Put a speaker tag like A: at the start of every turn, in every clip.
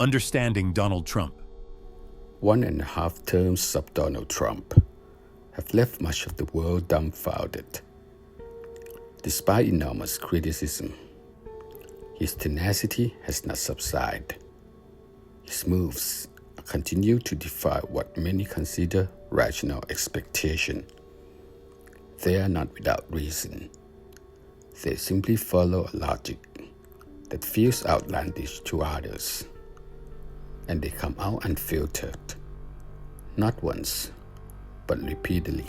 A: Understanding Donald Trump.
B: 1.5 terms of Donald Trump have left much of the world dumbfounded. Despite enormous criticism, his tenacity has not subsided. His moves continue to defy what many consider rational expectation. They are not without reason. They simply follow a logic that feels outlandish to others, and they come out unfiltered, not once, but repeatedly.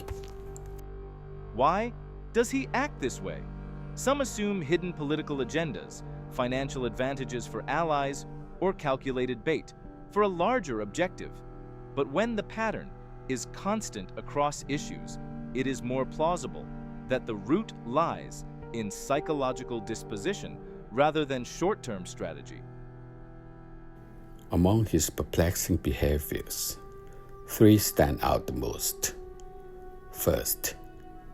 C: Why does he act this way? Some assume hidden political agendas, financial advantages for allies, or calculated bait for a larger objective. But when the pattern is constant across issues, it is more plausible that the root lies in psychological disposition rather than short-term strategy.
B: Among his perplexing behaviors, 3 stand out the most. First,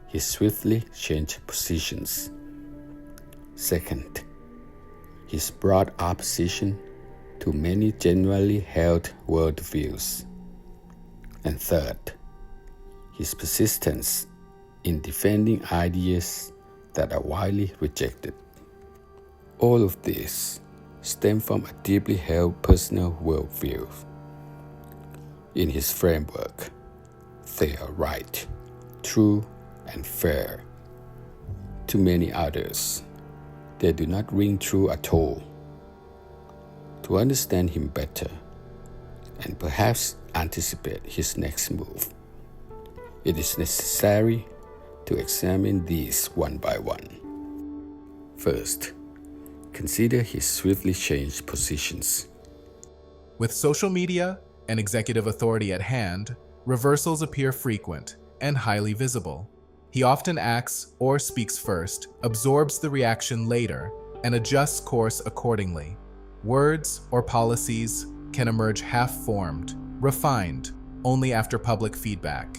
B: he swiftly changed positions. Second, his broad opposition to many generally held worldviews. And third, his persistence in defending ideas that are widely rejected. All of this stem from a deeply held personal worldview. In his framework, they are right, true, and fair. To many others, they do not ring true at all. To understand him better, and perhaps anticipate his next move, it is necessary to examine these one by one. First, consider his swiftly changed positions.
D: With social media and executive authority at hand, reversals appear frequent and highly visible. He often acts or speaks first, absorbs the reaction later, and adjusts course accordingly. Words or policies can emerge half-formed, refined, only after public feedback.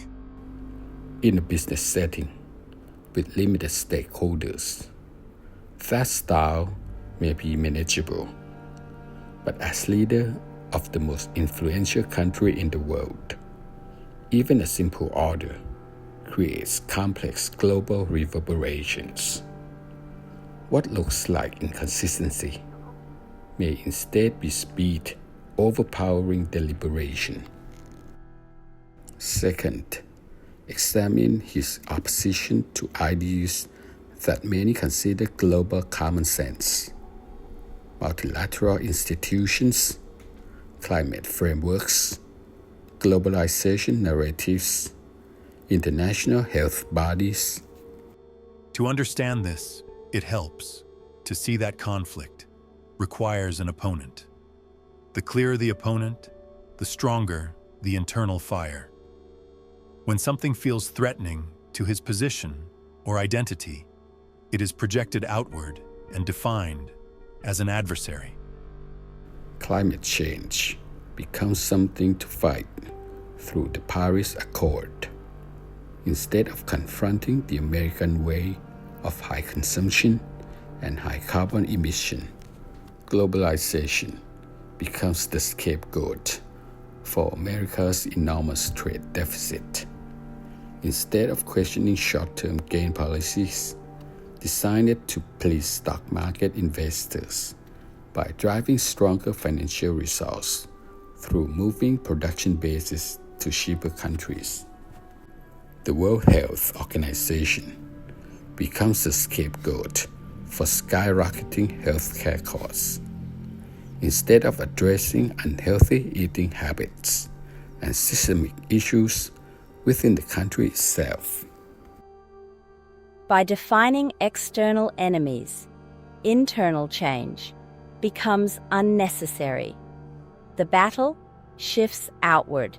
B: In a business setting, with limited stakeholders, that style may be manageable, but as leader of the most influential country in the world, even a simple order creates complex global reverberations. What looks like inconsistency may instead be speed overpowering deliberation. Second, examine his opposition to ideas that many consider global common sense. Multilateral institutions, climate frameworks, globalization narratives, international health bodies.
A: To understand this, it helps to see that conflict requires an opponent. The clearer the opponent, the stronger the internal fire. When something feels threatening to his position or identity, it is projected outward and defined as an adversary.
B: Climate change becomes something to fight through the Paris Accord. Instead of confronting the American way of high consumption and high carbon emission, globalization becomes the scapegoat for America's enormous trade deficit. Instead of questioning short-term gain policies designed to please stock market investors by driving stronger financial results through moving production bases to cheaper countries, the World Health Organization becomes the scapegoat for skyrocketing healthcare costs. Instead of addressing unhealthy eating habits and systemic issues within the country itself.
E: By defining external enemies, internal change becomes unnecessary. The battle shifts outward.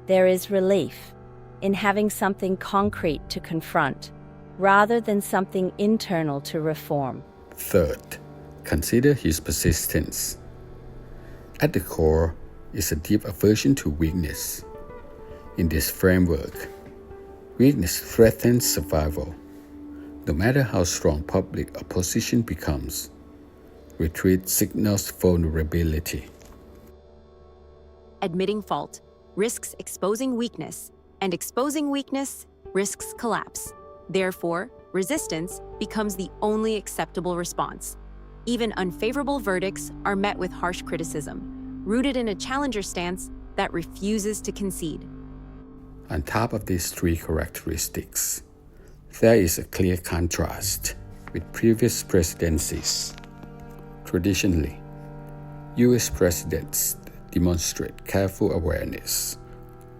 E: There is relief in having something concrete to confront, rather than something internal to reform.
B: Third, consider his persistence. At the core is a deep aversion to weakness. In this framework, weakness threatens survival. No matter how strong public opposition becomes, retreat signals vulnerability.
F: admitting fault, risks exposing weakness, and exposing weakness risks collapse. Therefore, resistance becomes the only acceptable response. Even unfavorable verdicts are met with harsh criticism, rooted in a challenger stance that refuses to concede.
B: On top of these three characteristics, there is a clear contrast with previous presidencies. Traditionally, U.S. presidents demonstrate careful awareness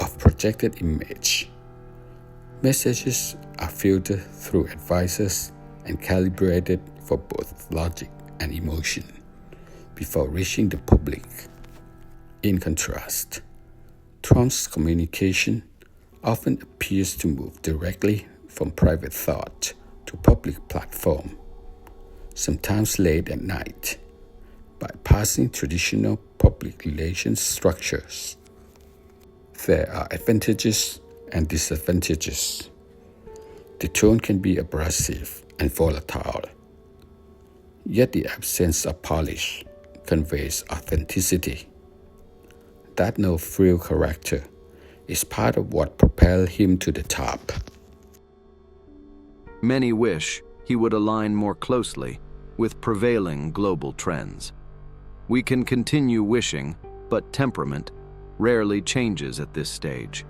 B: of projected image. Messages are filtered through advisors and calibrated for both logic and emotion before reaching the public. In contrast, Trump's communication often appears to move directly from private thought to public platform, sometimes late at night, bypassing traditional public relations structures. There are advantages and disadvantages. The tone can be abrasive and volatile, yet the absence of polish conveys authenticity. That no-frill character is part of what propelled him to the top.
G: Many wish he would align more closely with prevailing global trends. We can continue wishing, but temperament rarely changes at this stage.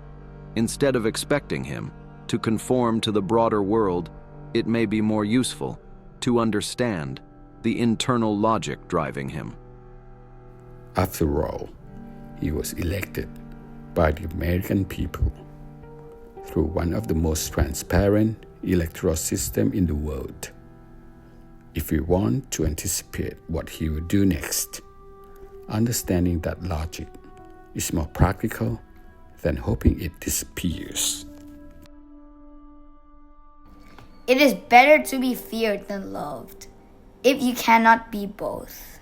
G: Instead of expecting him to conform to the broader world, it may be more useful to understand the internal logic driving him.
B: After all, he was elected by the American people through one of the most transparent electoral systems in the world. If we want to anticipate what he will do next, understanding that logic is more practical than hoping it disappears.
H: It is better to be feared than loved, if you cannot be both.